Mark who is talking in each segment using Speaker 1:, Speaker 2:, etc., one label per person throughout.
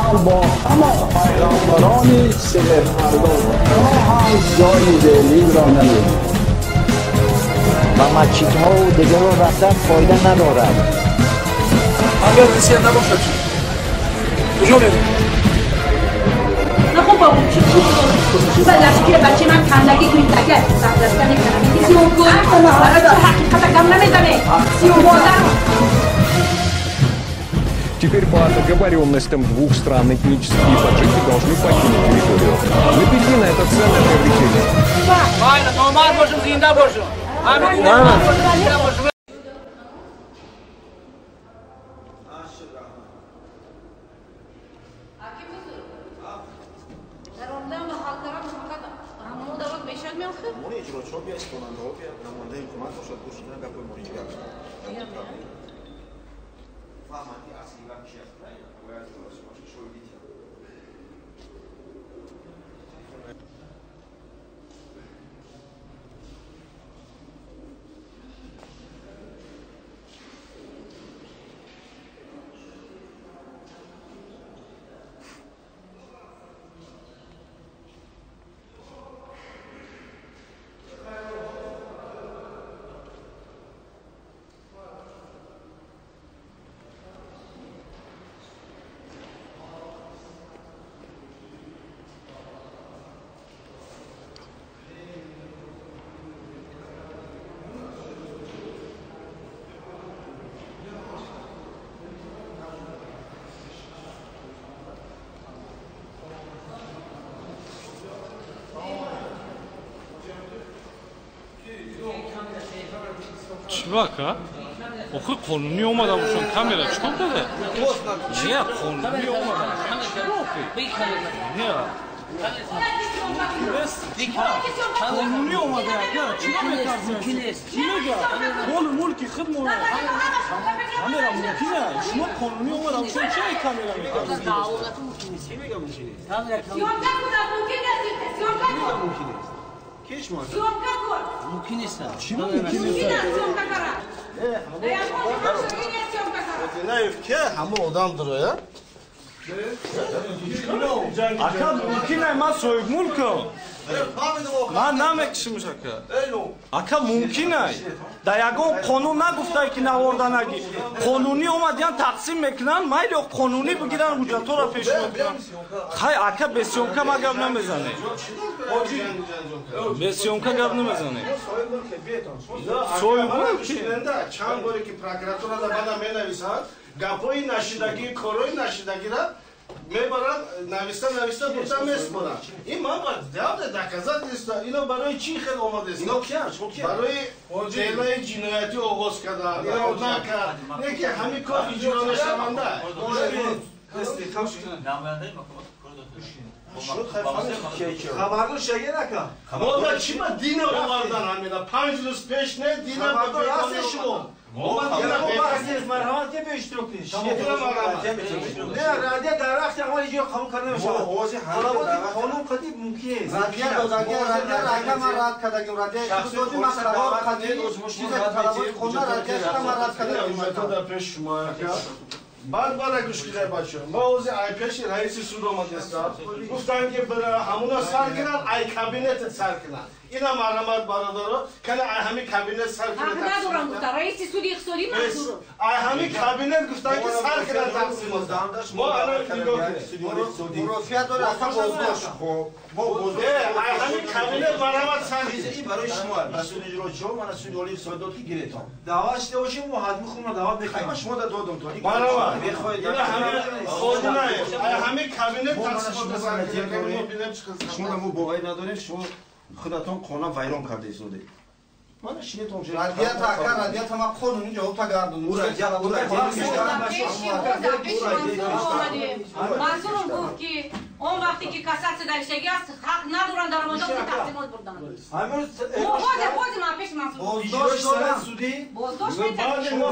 Speaker 1: سلام با تمام پیامبران سپهردار ما هم جای دلیم را نمی‌دهیم
Speaker 2: و مچیت‌ها و دیگر را رفتن فایده ندارد.
Speaker 3: اگر کسی نباشد کجا بریم؟
Speaker 4: نه خب بابا چی لشکر بچه من کندگی توی تگه سردسته میکنم سی و گل برای تو حقیقت گم نمیزنه سی و مادر
Speaker 5: Теперь по договоренностям двух стран этнические таджики должны покинуть территорию. Напади на это ценное приобретение.
Speaker 6: چیکار؟ آخه قانونی اومده باشن کاملا چیکار کرده؟ نه قانونی اومده قانونی اومده چیکار می‌کنی؟ چی میگه؟ مال ملکی خودمونه کاملا ممکنه شما قانونی اومده باشن چه کاملا می‌کنی؟
Speaker 7: چی میگه ممکنه؟
Speaker 4: سیامکا کجا ممکن است سیامکا
Speaker 7: ممکنه کیش ما
Speaker 4: سیامکا کن
Speaker 7: ممکن است
Speaker 4: چی ممکن است سیامکا کرا
Speaker 7: نه که همه آدم داره
Speaker 6: Aka mümkün ama soyuk mulku. من نمیکشمش اکا ممکنه دایگان قانون نگفته که نواردنگی قانونی اومدین تقسیم میکنن مایل قانونی بگیرن حجت را پیش میکنن خیلی اکا بسیونکا ما گپ نمیزنه بسیونکا گپ نمیزنه
Speaker 7: سویگون چند باری که پروکراتور را بعدا مینویسند گپای نشیدگی کارای نشیدگی را میبرن نویسته بودن میسپرن این من باید دکزت نیست اینا برای چی خیلی آماده است اینا برای جلای جنایتی آغاز کردن اینا نکرد نه که همین کار اجرا نشونده
Speaker 8: خبرنو شگه نکن
Speaker 7: مادر چی من دین آوردن همینا 5 روز پیش نه دین
Speaker 8: خبرنو راست شما مرحمت که به اشتراک نیست نه رادیه در وقت اول اینجا قانون کرده میشه قانون قدیم ممکن است رادیه دادگی رادیه ما رد کردیم رادیه خصوصی ما قرار قدیم چیز طلبات خونه رادیه ما رد کردیم
Speaker 7: پیش شما بعد گوش کده بچه ما اوزی ای پیش رئیس سود آمده است گفتن که همونا سر کنن ای کابینت سر کنن اینا مرحمت برادرها کنه ای همین کابینت سر کنن
Speaker 4: ندارم گفتن رئیس سود اقتصادی منظور
Speaker 7: ای همین کابینت گفتن که سر کنن تقسیم ما الان نگاه کنیم
Speaker 8: مرافعت داره اصلا بازداشت خب ما بازداشت
Speaker 7: ای همین کابینت مرحمت سر
Speaker 8: این برای شما مسئول اجراچی ها و مسئول عالی اقتصادات که گیرتان دعوت شده باشیم و حتما خودمون دعوت می‌کنیم شما دادم تو
Speaker 7: مرحبا بخواید همه کابینت تقسیم بزنید
Speaker 8: شما مو باقی نداریم شما خودتون قانون ویران کرده ایستاده من شینتون چه رادیات اکر رادیات ما قانونی جواب تا گردون او رادیات
Speaker 4: منظورم گفت که اون وقتی که کسات درشگی است حق ندارن در مورد تقسیمات بردن
Speaker 8: همون
Speaker 4: باز ما پیش منظور
Speaker 8: بازداشت دادن سودی
Speaker 4: بازداشت میتونیم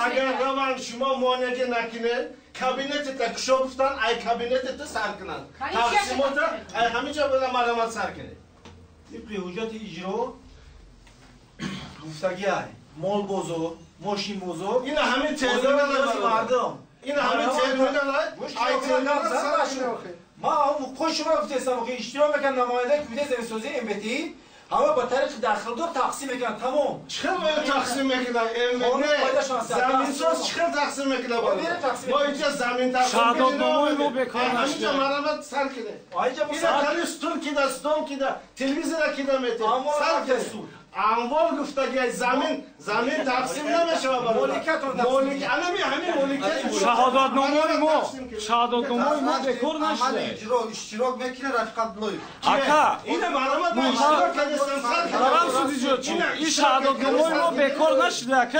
Speaker 7: اگر روان شما مانعی نکنه کابینت تکشو گفتن ای کابینت تو سر کنن تقسیمات ای همینجا بودن مرحمت سر کنه
Speaker 8: طبق حجت اجرا گفتگی های مال بازار ماشین بازار
Speaker 7: اینا همین تعداد
Speaker 8: مردم
Speaker 7: این همین ترمینال
Speaker 8: ما هم خوش شما گفتم که اشتراک میکنن نماینده کمیته زمین‌سازی امتی همه با طریق داخل دور تقسیم میکنن تمام
Speaker 7: چرا باید تقسیم میکنن زمینساز چرا تقسیم میکنن با اینجا زمین تقسیم
Speaker 6: شهادتنامه بکار
Speaker 7: همینجا مرمت سر کده اینا خالی ستون کده تلویزیون کده میته سر کده اموال گفتگی زمین تقسیم نمیشه
Speaker 8: مالکیت
Speaker 7: همین مالکیت
Speaker 6: شهادتنامه ما بکار نشده
Speaker 8: اشتراک میکنه رفقت بلوی
Speaker 6: اکا
Speaker 7: این معلومات با اشتراک کردستم سر کده
Speaker 6: رقم سودی جو این شهادتنامه ما بکار نشده اکا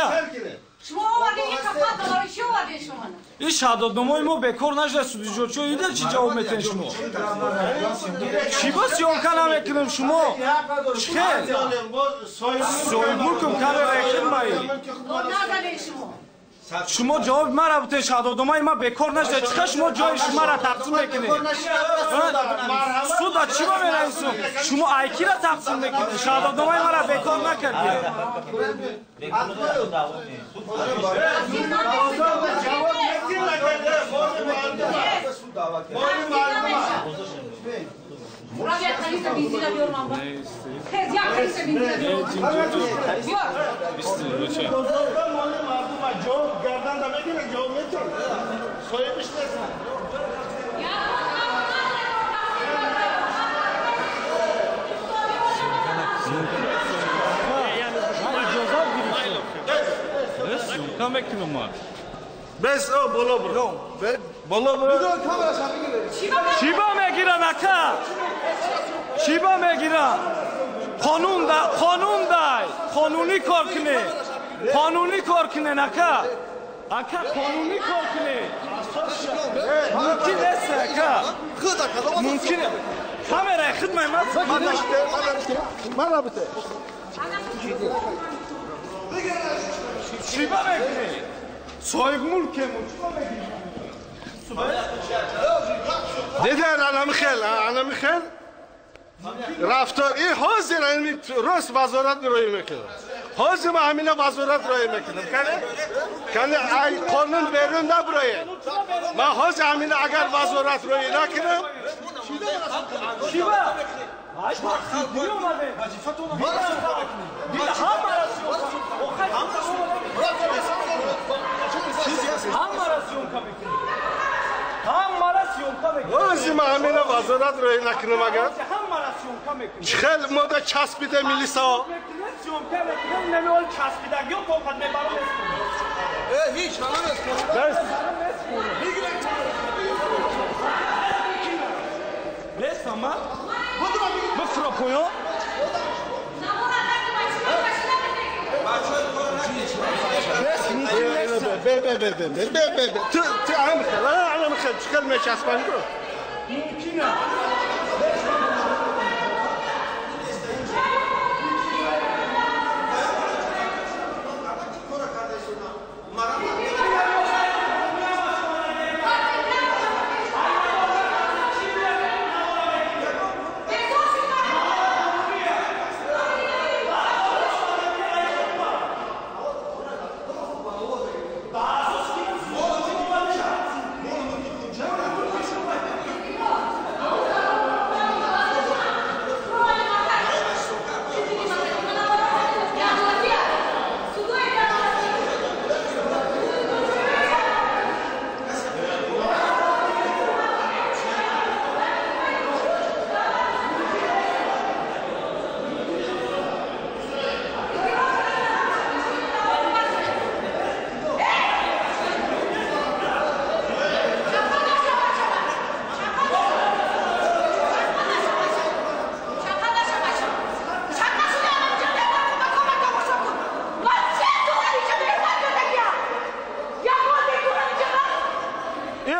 Speaker 4: شما آورده یک کفت دلاری چی آورده شما؟
Speaker 6: این شهادتنامه ما بکار نشده سودی جو چون ایده چی جواب میتین شما؟ چی باز یونکن نمیکنیم شما؟ چه؟ سوی ملکم کار ریخیم بایی شما جواب مرا بوده شهادتنامه ما بکار نشده چقدر شما جای شما را تقسیم میکنید؟ سودا چی با میرسون؟ شما ایکی را تقسیم میکنید شهادتنامه ما را بکار نکردید
Speaker 4: Rabia خریس بنزین بیار من با. خیلی خریس بنزین بیار.
Speaker 7: جواب گردن نمیگیره جواب میده صاحبش نیست
Speaker 6: کم بکنم ما
Speaker 7: بس بالا برو بالا برو
Speaker 6: چی با میگیرن اکا چی با میگیرن قانونی کار کنه قانونی کار کنه نکا اکا قانونی کار کنه ممکن نیست اکا ممکن کامرای خدمه
Speaker 7: من رابطه
Speaker 6: چی با میگیره صاحب ملکه
Speaker 7: دیدن انا میخل رفتار این حاضر این راست وزارت روی میکنه حاضر ما همین وزارت روی میکنم کنه ای قانون بیرون نبروی ما حاضر همین اگر وزارت روی نکنم
Speaker 6: چی با خیلی اومده
Speaker 7: حاضر ما همین وزارت روی نکنم اگر خیلی ماده چسبیده میلیسا
Speaker 6: نمیول چسبیدگی و توقت میبرم
Speaker 7: هیچ بس
Speaker 6: بس اما بفرا پویا
Speaker 7: تو انا مخل شكل ما چسبانی برو
Speaker 6: ممکنه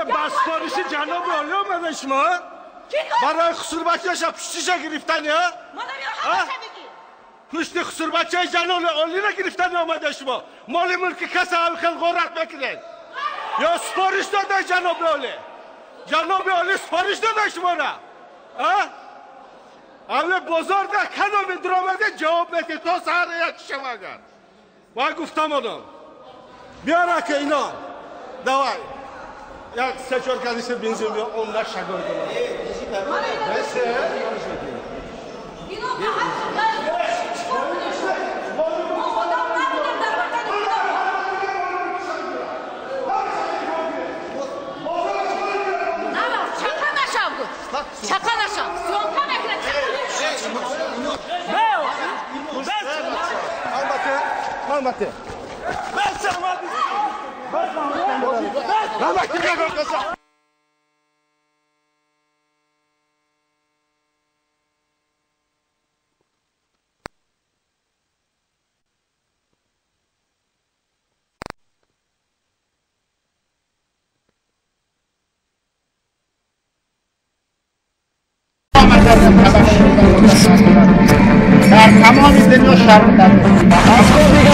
Speaker 7: بسپارشی جناب عالی آمده شما برای خسور بچه شب پشتیشه گرفتن یا؟ پشت خسور بچه جناب عالی را گرفتن آمده شما مال ملک کسی هم خیلی غارت میکنن یا سپارش داده جناب عالی سپارش داده شما را اول بازار ده کنم درآمده جواب نده تا سهر یک شما اگر و گفتم آدم بیاره که اینا دوای یک سه چهار کلیسه بنزین بیا اون نشگار کنم
Speaker 4: Çaka naşam. Siyonka mekre
Speaker 7: Almaty.
Speaker 1: در تمام دنیا شرم